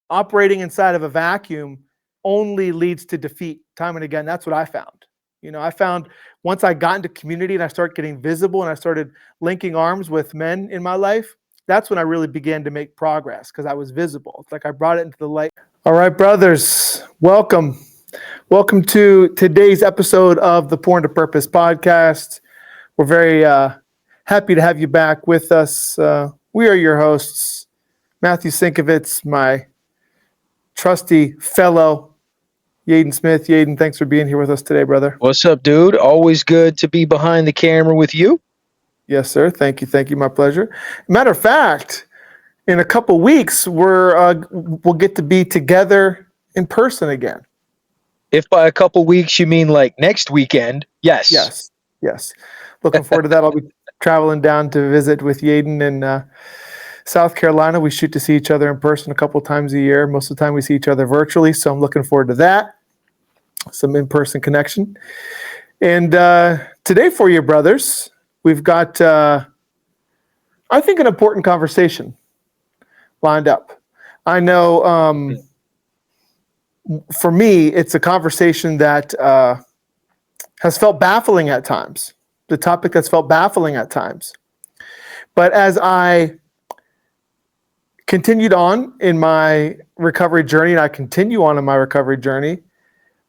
operating inside of a vacuum only leads to defeat time and again. That's what I found. I found once I got into community and I started getting visible and I started linking arms with men in my life, that's when I really began to make progress because I was visible. It's like I brought it into the light. All right, brothers, welcome. Welcome to today's episode of the Porn to Purpose podcast. We're very happy to have you back with us. We are your hosts, Matthew Sinkovitz, my trusty fellow, Yeadon Smith. Yeadon, thanks for being here with us today, brother. What's up, dude? Always good to be behind the camera with you. Yes, sir. Thank you. Thank you. My pleasure. Matter of fact, in a couple weeks, we'll get to be together in person again. If by a couple weeks you mean like next weekend, yes. Yes. Looking forward to that. I'll be traveling down to visit with Yeadon in South Carolina. We shoot to see each other in person a couple times a year. Most of the time we see each other virtually, so I'm looking forward to that. Some in-person connection. And today for you, brothers, we've got, I think, an important conversation lined up. I know for me, it's a conversation that has felt baffling at times. The topic that's felt baffling at times. But as I continued on in my recovery journey, and I continue on in my recovery journey,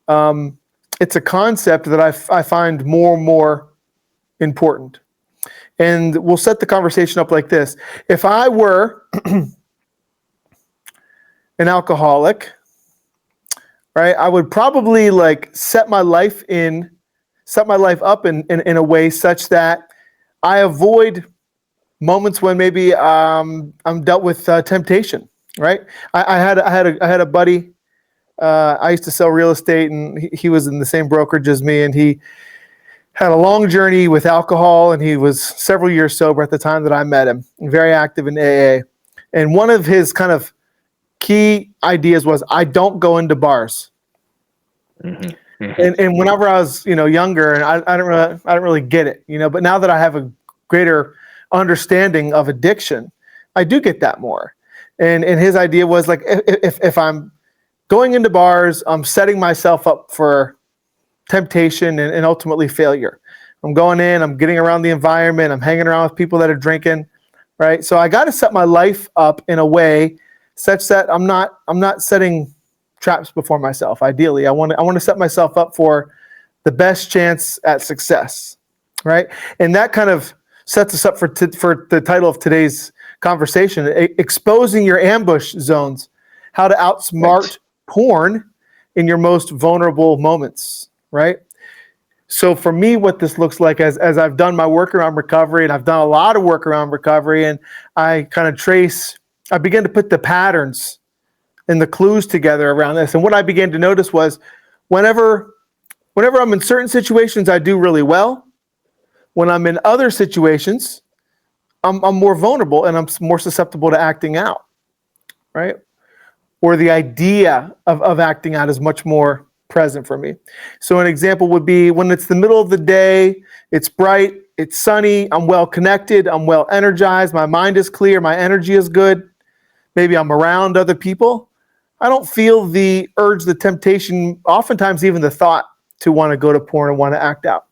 it's a concept that I find more and more important. And we'll set the conversation up like this. If I were an alcoholic, right, I would probably set my life up in a way such that I avoid moments when maybe I'm dealt with temptation, right? I had a buddy. I used to sell real estate, and he was in the same brokerage as me, and he had a long journey with alcohol, and he was several years sober at the time that I met him, very active in AA. And one of his kind of key ideas was, I don't go into bars. Mm-hmm. And whenever I was, younger, and I didn't really get it, but now that I have a greater understanding of addiction, I do get that more. And his idea was like, if I'm going into bars, I'm setting myself up for temptation and ultimately failure. I'm going in, I'm getting around the environment, I'm hanging around with people that are drinking, right? So I got to set my life up in a way such that I'm not setting traps before myself. Ideally, I want to set myself up for the best chance at success, right? And that kind of sets us up for the title of today's conversation: exposing your ambush zones, how to outsmart porn in your most vulnerable moments, right? So for me, what this looks like as I've done my work around recovery, and I've done a lot of work around recovery, and I began to put the patterns and the clues together around this. And what I began to notice was whenever I'm in certain situations, I do really well. When I'm in other situations, I'm more vulnerable and I'm more susceptible to acting out, right? Or the idea of acting out is much more present for me. So an example would be when it's the middle of the day, it's bright, it's sunny, I'm well connected, I'm well energized, my mind is clear, my energy is good. Maybe I'm around other people. I don't feel the urge, the temptation, oftentimes even the thought to want to go to porn and want to act out.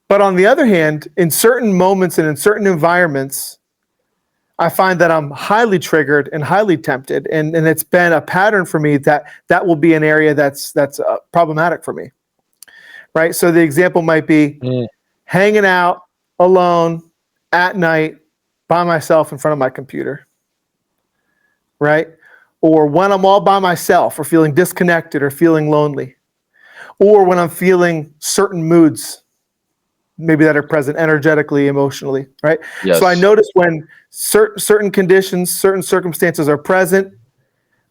But on the other hand, in certain moments and in certain environments, I find that I'm highly triggered and highly tempted, and it's been a pattern for me that will be an area that's problematic for me, right? So the example might be hanging out alone at night by myself in front of my computer, right? Or when I'm all by myself or feeling disconnected or feeling lonely, or when I'm feeling certain moods maybe that are present energetically, emotionally, right? Yes. So I notice when certain conditions, certain circumstances are present,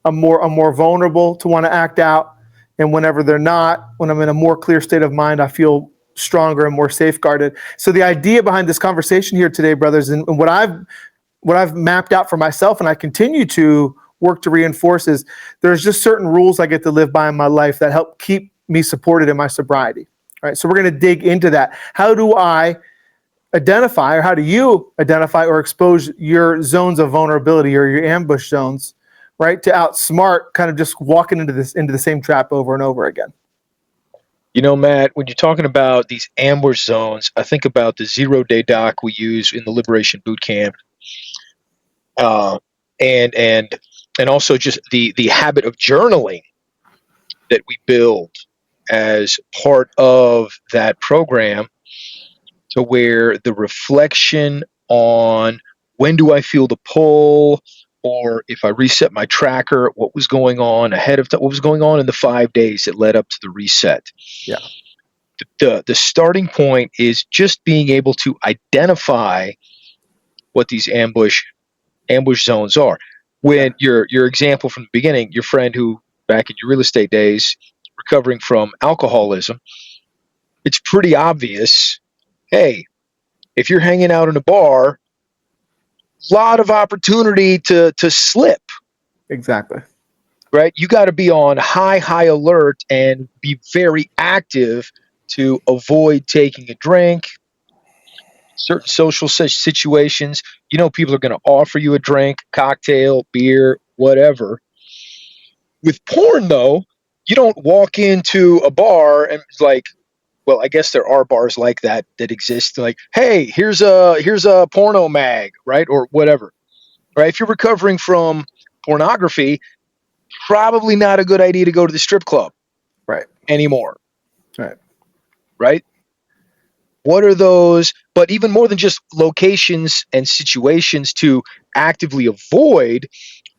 I'm more vulnerable to want to act out. And whenever they're not, when I'm in a more clear state of mind, I feel stronger and more safeguarded. So the idea behind this conversation here today, brothers, and what I've mapped out for myself, and I continue to work to reinforce, is there's just certain rules I get to live by in my life that help keep me supported in my sobriety. Right, so we're going to dig into that. How do I identify, or how do you identify or expose your zones of vulnerability or your ambush zones right? To outsmart kind of just walking into the same trap over and over again. You know, Matt, when you're talking about these ambush zones, I think about the 0-day doc we use in the Liberation Boot Camp, and also just the habit of journaling that we build as part of that program, to where the reflection on when do I feel the pull, or if I reset my tracker, what was going on ahead of time, what was going on in the 5 days that led up to the reset. Yeah. The starting point is just being able to identify what these ambush zones are. When your example from the beginning, your friend who back in your real estate days recovering from alcoholism, it's pretty obvious. Hey, if you're hanging out in a bar, lot of opportunity to slip. Exactly. Right? You got to be on high alert and be very active to avoid taking a drink. Certain social situations, you know, people are going to offer you a drink, cocktail, beer, whatever. With porn, though, you don't walk into a bar and like, well, I guess there are bars like that exist. Like, hey, here's a porno mag, right, or whatever. Right? If you're recovering from pornography, probably not a good idea to go to the strip club, right, anymore. Right. What are those? But even more than just locations and situations to actively avoid,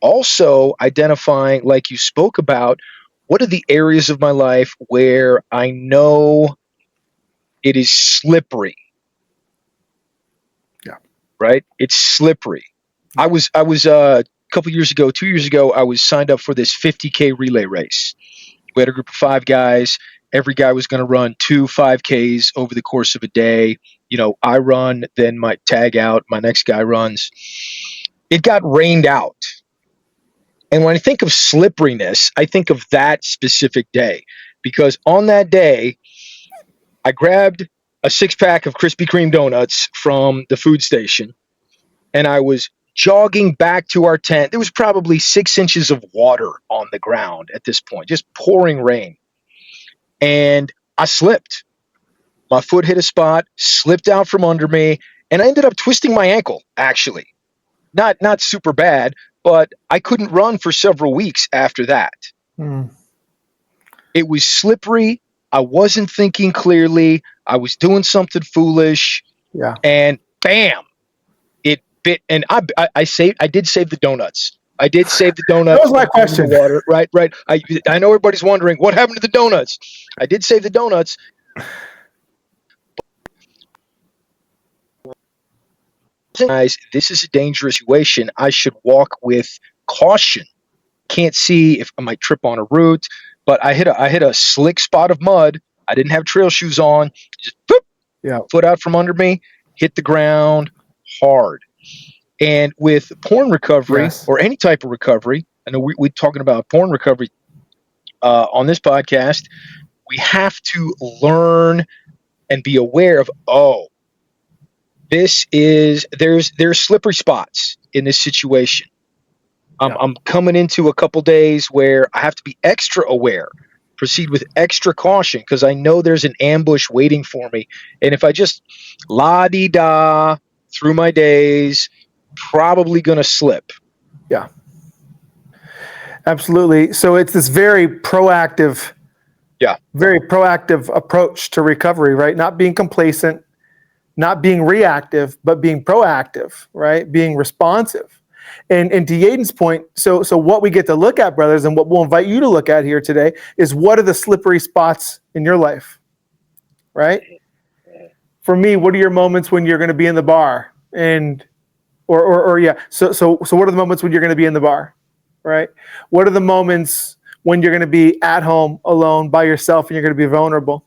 also identifying, like you spoke about, what are the areas of my life where I know it is slippery? Yeah. Right? It's slippery. I was a couple years ago, 2 years ago, I was signed up for this 50K relay race. We had a group of 5 guys. Every guy was going to run 2 5Ks over the course of a day. You know, I run, then my tag out, my next guy runs. It got rained out. And when I think of slipperiness, I think of that specific day, because on that day, I grabbed a 6-pack of Krispy Kreme donuts from the food station, and I was jogging back to our tent. There was probably 6 inches of water on the ground at this point, just pouring rain. And I slipped. My foot hit a spot, slipped out from under me, and I ended up twisting my ankle, actually. Not super bad, but I couldn't run for several weeks after that. It was slippery. I wasn't thinking clearly. I was doing something foolish. Yeah. And bam, it bit. And I did save the donuts. I did save the donuts. That was my question. Water. Right. I know everybody's wondering what happened to the donuts. I did save the donuts. Guys, this is a dangerous situation. I should walk with caution. Can't see if I might trip on a root, but I hit a slick spot of mud. I didn't have trail shoes on. Just boop, foot out from under me, hit the ground hard. And with porn recovery, or any type of recovery, I know we're talking about porn recovery on this podcast, we have to learn and be aware of, there's slippery spots in this situation. I'm coming into a couple days where I have to be extra aware, proceed with extra caution, because I know there's an ambush waiting for me. And if I just la-di-da through my days, probably going to slip. Yeah. Absolutely. So it's this very proactive approach to recovery, right? Not being complacent, not being reactive, but being proactive, right? Being responsive. And to Yeadon's point, so what we get to look at, brothers, and what we'll invite you to look at here today is, what are the slippery spots in your life, right? For me, what are your moments when you're going to be in the bar? And So what are the moments when you're going to be in the bar, right? What are the moments when you're going to be at home alone by yourself and you're going to be vulnerable,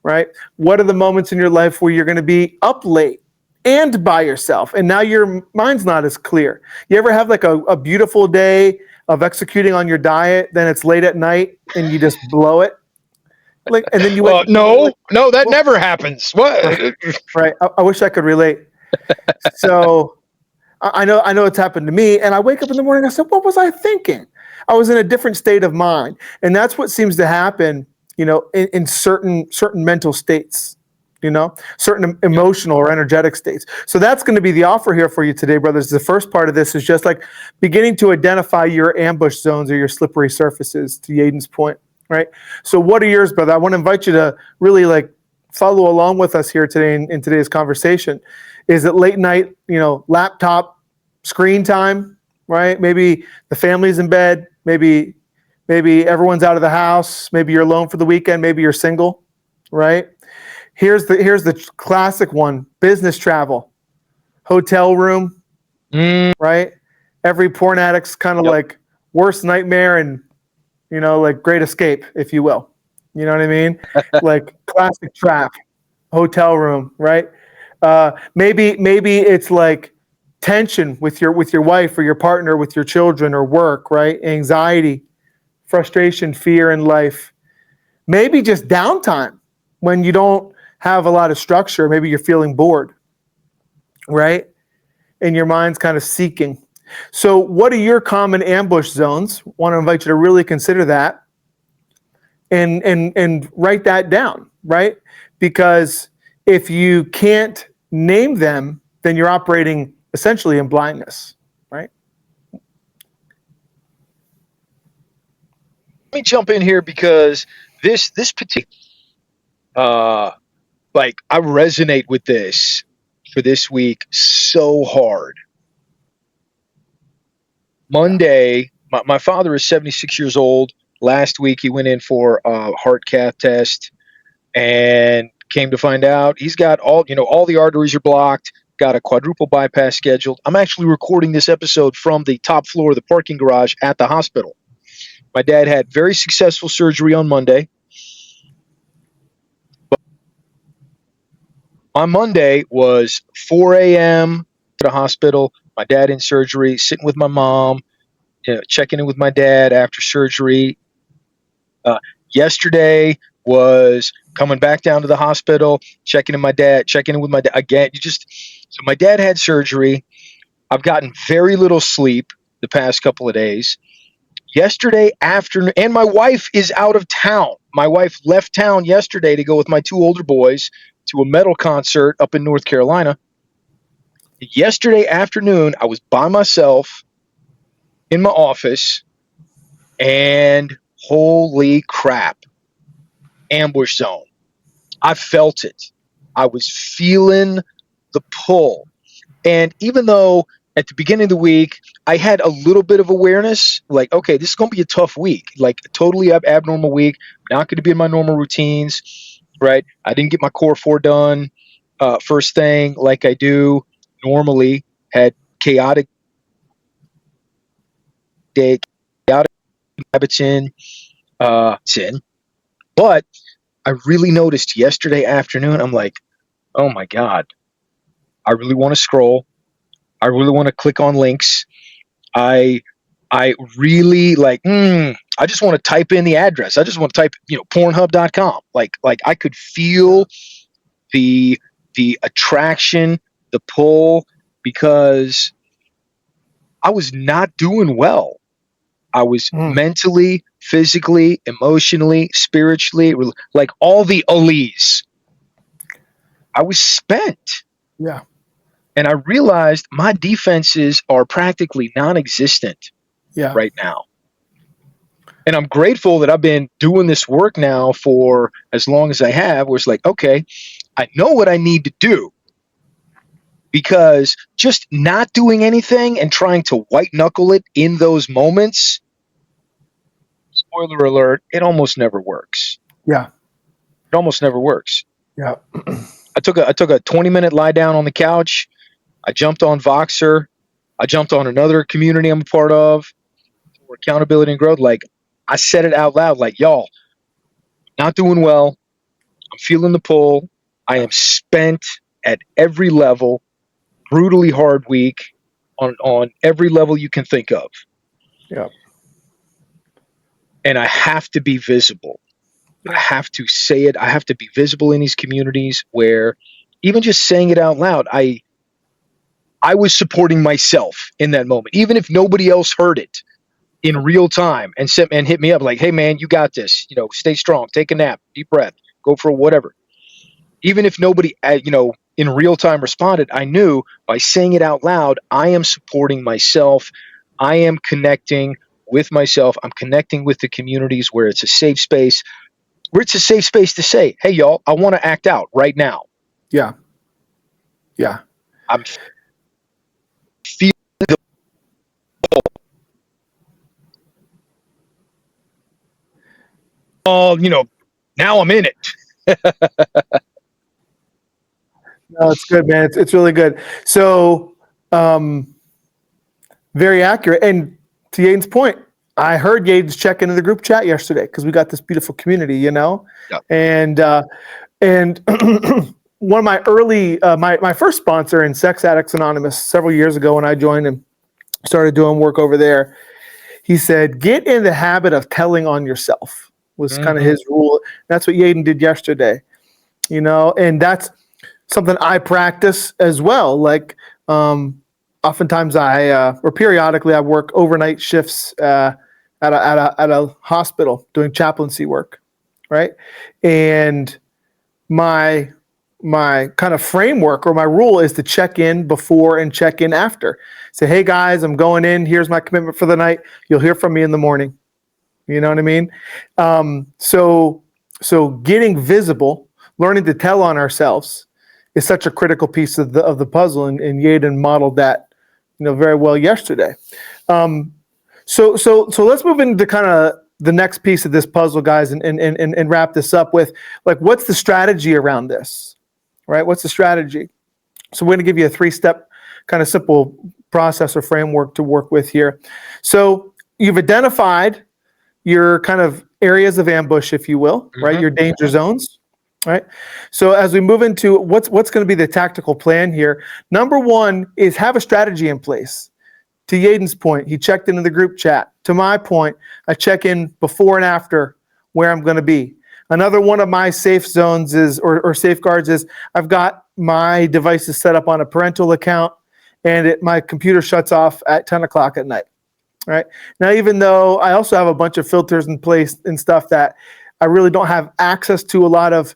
right? What are the moments in your life where you're going to be up late and by yourself, and now your mind's not as clear? You ever have like a beautiful day of executing on your diet, then it's late at night and you just blow it? Like, and then you no, that never happens. What? Right. I wish I could relate. So I know it's happened to me. And I wake up in the morning, I said, what was I thinking? I was in a different state of mind. And that's what seems to happen, in certain mental states, certain emotional or energetic states. So that's going to be the offer here for you today, brothers. The first part of this is just like beginning to identify your ambush zones or your slippery surfaces, to Yeadon's point, right? So what are yours, brother? I want to invite you to really follow along with us here today in today's conversation. Is it late night, laptop screen time, right? Maybe the family's in bed. Maybe everyone's out of the house. Maybe you're alone for the weekend. Maybe you're single, right? Here's the classic one: business travel, hotel room, right? Every porn addict's kind of like worst nightmare and, great escape, if you will. You know what I mean? Like classic trap, hotel room, right? Maybe it's like tension with your wife or your partner, with your children or work, right? Anxiety, frustration, fear in life. Maybe just downtime when you don't have a lot of structure. Maybe you're feeling bored, right? And your mind's kind of seeking. So what are your common ambush zones? I want to invite you to really consider that and write that down, right? Because if you can't name them, then you're operating essentially in blindness, right? Let me jump in here because this particular I resonate with this for this week so hard. Monday, my father is 76 years old. Last week he went in for a heart cath test and came to find out he's got all the arteries are blocked, got a quadruple bypass scheduled. I'm actually recording this episode from the top floor of the parking garage at the hospital. My dad had very successful surgery on Monday. On Monday was 4 a.m. to the hospital. My dad in surgery, sitting with my mom, checking in with my dad after surgery. Yesterday was coming back down to the hospital, checking in with my dad again. So my dad had surgery. I've gotten very little sleep the past couple of days. Yesterday afternoon, and my wife is out of town. My wife left town yesterday to go with my two older boys to a metal concert up in North Carolina. Yesterday afternoon, I was by myself in my office, and holy crap, ambush zone. I felt it. I was feeling the pull. And even though at the beginning of the week, I had a little bit of awareness, like, okay, this is going to be a tough week, like a totally abnormal week. I'm not going to be in my normal routines, right? I didn't get my core 4 done first thing like I do normally, had chaotic day, chaotic habits in. But I really noticed yesterday afternoon, I'm like, oh my God, I really want to scroll. I really want to click on links. I really I just want to type in the address. I just want to type, pornhub.com. Like I could feel the attraction, the pull, because I was not doing well. I was mentally, physically, emotionally, spiritually, like all the alleys. I was spent. Yeah. And I realized my defenses are practically non-existent right now. And I'm grateful that I've been doing this work now for as long as I have, where it's like, okay, I know what I need to do, because just not doing anything and trying to white knuckle it in those moments, spoiler alert, it almost never works. Yeah. It almost never works. Yeah. I took a 20-minute lie down on the couch. I jumped on Voxer. I jumped on another community I'm a part of for accountability and growth. Like, I said it out loud, like, y'all, not doing well. I'm feeling the pull. I am spent at every level. Brutally hard week on every level you can think of. Yeah. And I have to be visible. I have to say it. I have to be visible in these communities where even just saying it out loud, I was supporting myself in that moment, even if nobody else heard it in real time and hit me up like, hey man, you got this, stay strong, take a nap, deep breath, go for whatever. Even if nobody, in real time responded, I knew by saying it out loud, I am supporting myself. I am connecting with myself. I'm connecting with the communities where it's a safe space, to say, hey y'all, I want to act out right now. Yeah. Yeah. I'm feeling the now I'm in it. No, it's good, man. It's really good. So, very accurate. And to Yeadon's point, I heard Yeadon's check into the group chat yesterday because we got this beautiful community, Yeah. and one of my early, my first sponsor in Sex Addicts Anonymous several years ago when I joined and started doing work over there, he said, get in the habit of telling on yourself was kind of his rule. That's what Yeadon did yesterday, and that's something I practice as well. Like, oftentimes or periodically I work overnight shifts at a hospital doing chaplaincy work, right? And my kind of framework or my rule is to check in before and check in after. Say, hey guys, I'm going in. Here's my commitment for the night. You'll hear from me in the morning. You know what I mean? So getting visible, learning to tell on ourselves is such a critical piece of the puzzle, and Yeadon modeled that, very well yesterday. So let's move into kind of the next piece of this puzzle, guys, and wrap this up with, like, what's the strategy around this, right? What's the strategy? So we're going to give you a 3-step kind of simple process or framework to work with here. So you've identified your kind of areas of ambush, if you will, right? Your danger zones. Right. So as we move into what's going to be the tactical plan here, number one is have a strategy in place. To Yeadon's point, he checked into the group chat. To my point, I check in before and after where I'm going to be. Another one of my safe zones or safeguards is I've got my devices set up on a parental account, and my computer shuts off at 10 o'clock at night. Right now, even though I also have a bunch of filters in place and stuff that I really don't have access to a lot of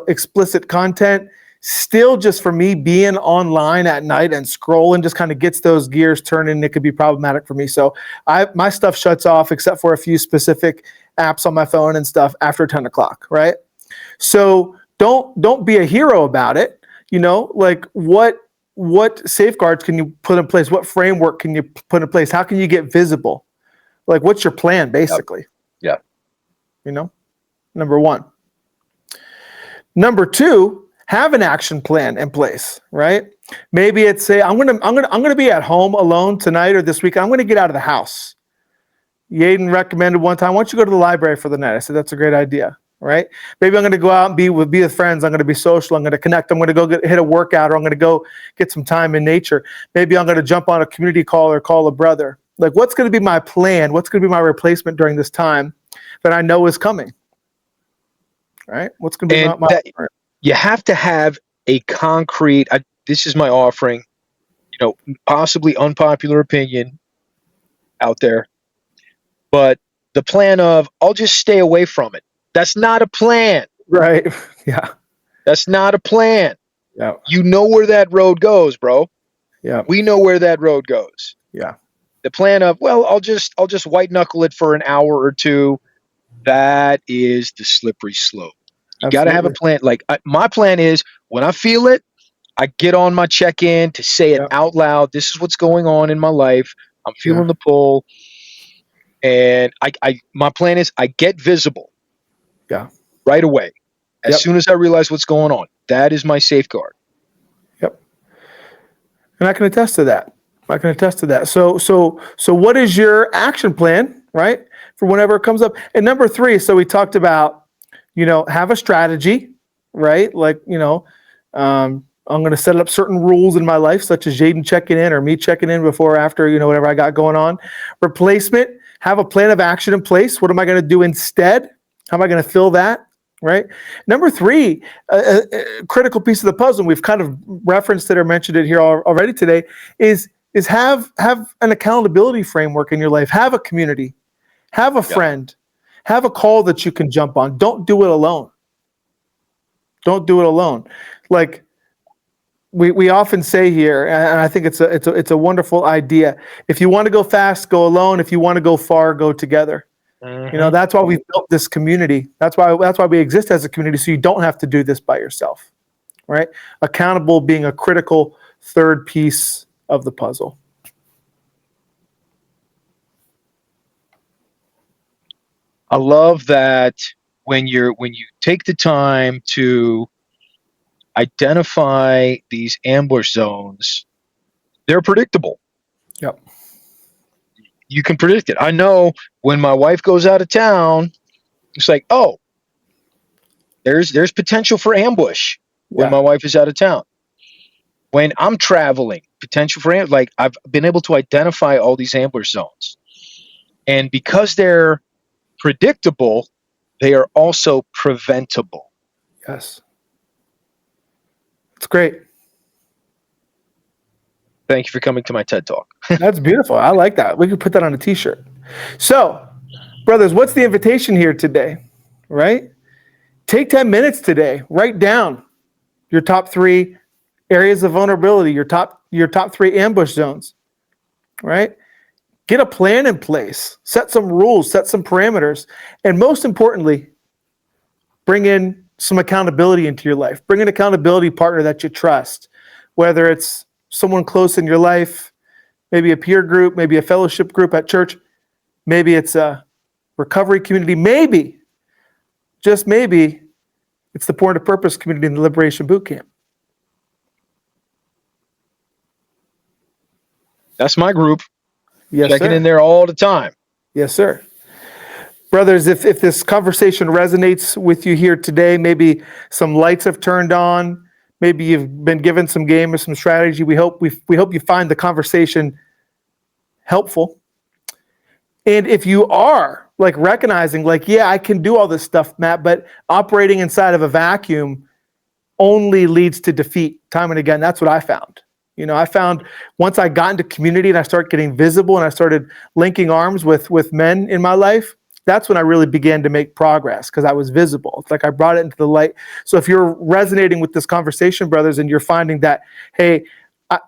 explicit content, still just for me being online at night and scrolling just kind of gets those gears turning. It could be problematic for me. So my stuff shuts off except for a few specific apps on my phone and stuff after 10 o'clock. Right. So don't be a hero about it. Like what safeguards can you put in place? What framework can you put in place? How can you get visible? Like, what's your plan basically? Yeah. Number one. Number two, have an action plan in place, right? Maybe it's say, I'm gonna be at home alone tonight or this week. I'm gonna get out of the house. Yeadon recommended one time, why don't you go to the library for the night? I said, that's a great idea, right? Maybe I'm gonna go out and be with friends. I'm gonna be social. I'm gonna connect. I'm gonna go hit a workout, or I'm gonna go get some time in nature. Maybe I'm gonna jump on a community call or call a brother. Like, what's gonna be my plan? What's gonna be my replacement during this time that I know is coming? Right? What's going to be my you have to have a concrete, this is my offering, possibly unpopular opinion out there, but the plan of, I'll just stay away from it. That's not a plan. Right. Yeah. That's not a plan. Yeah. You know where that road goes, bro. Yeah. We know where that road goes. Yeah. The plan of, well, I'll just white knuckle it for an hour or two. That is the slippery slope. You got to have a plan. Like, my plan is, when I feel it, I get on my check-in to say it out loud. This is what's going on in my life. I'm feeling the pull. And my plan is I get visible right away. As soon as I realize what's going on. That is my safeguard. Yep. And I can attest to that. So what is your action plan, right, for whenever it comes up? And number three, so we talked about, have a strategy, right? Like, I'm going to set up certain rules in my life, such as Yeadon checking in or me checking in before or after, whatever I got going on. Replacement, have a plan of action in place. What am I going to do instead? How am I going to fill that? right? Number three, a critical piece of the puzzle, and we've kind of referenced it or mentioned it here already today, is have an accountability framework in your life. Have a community. Have a friend. Have a call that you can jump on. Don't do it alone. Don't do it alone. Like we often say here, and I think it's a wonderful idea. If you want to go fast, go alone. If you want to go far, go together. You know, that's why we've built this community. That's why we exist as a community, so you don't have to do this by yourself, right? Accountable being a critical third piece of the puzzle. I love that when you take the time to identify these ambush zones, they're predictable. Yep. You can predict it. I know when my wife goes out of town, it's like, oh, there's potential for ambush when my wife is out of town. When I'm traveling, potential for ambush. Like, I've been able to identify all these ambush zones. And because they're predictable, they are also preventable. Yes. It's great. Thank you for coming to my TED Talk. That's beautiful. I like that. We could put that on a t-shirt. So, brothers, what's the invitation here today? Right? Take 10 minutes today. Write down your top 3 areas of vulnerability, your top 3 ambush zones. Right? Get a plan in place. Set some rules, set some parameters, and most importantly, bring in some accountability into your life. Bring an accountability partner that you trust, whether it's someone close in your life, maybe a peer group, maybe a fellowship group at church, maybe it's a recovery community, maybe, just maybe, it's the Pour Into Purpose community in the Liberation Boot Camp. That's my group. Yes, Checking sir. in there all the time. Yes, sir. Brothers, if this conversation resonates with you here today, maybe some lights have turned on, maybe you've been given some game or some strategy. We hope you find the conversation helpful. And if you are like recognizing, like, yeah, I can do all this stuff, Matt, but operating inside of a vacuum only leads to defeat time and again. That's what I found. You know, I found once I got into community and I started getting visible and I started linking arms with men in my life, that's when I really began to make progress because I was visible. It's like I brought it into the light. So if you're resonating with this conversation, brothers, and you're finding that, hey,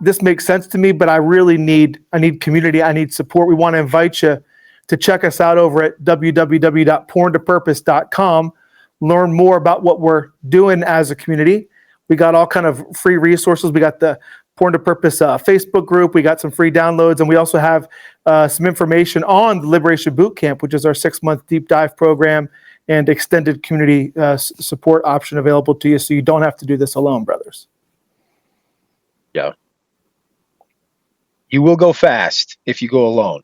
this makes sense to me, but I need community, I need support, we want to invite you to check us out over at www.pourinitopurpose.com. Learn more about what we're doing as a community. We got all kind of free resources. We got the Pour Into Purpose Facebook group. We got some free downloads, and we also have some information on the Liberation Boot Camp, which is our 6-month deep dive program and extended community support option available to you, so you don't have to do this alone, brothers. Yeah. You will go fast if you go alone,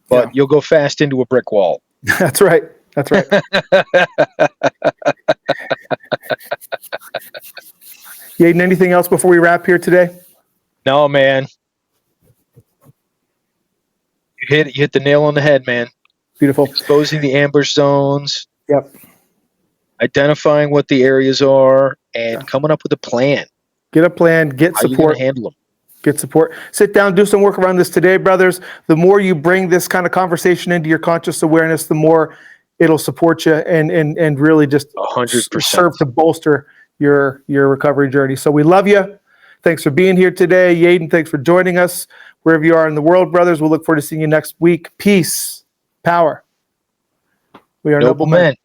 but you'll go fast into a brick wall. That's right. That's right. Yeadon, anything else before we wrap here today? No, man. You hit the nail on the head, man. Beautiful. Exposing the ambush zones. Yep. Identifying what the areas are and coming up with a plan. Get a plan. Get support. How are you gonna handle them? Get support. Sit down, do some work around this today, brothers. The more you bring this kind of conversation into your conscious awareness, the more it'll support you and really just 100% serve to bolster your recovery journey. So we love you. Thanks for being here today. Yeadon, thanks for joining us. Wherever you are in the world, brothers, we'll look forward to seeing you next week. Peace, power. We are noble men.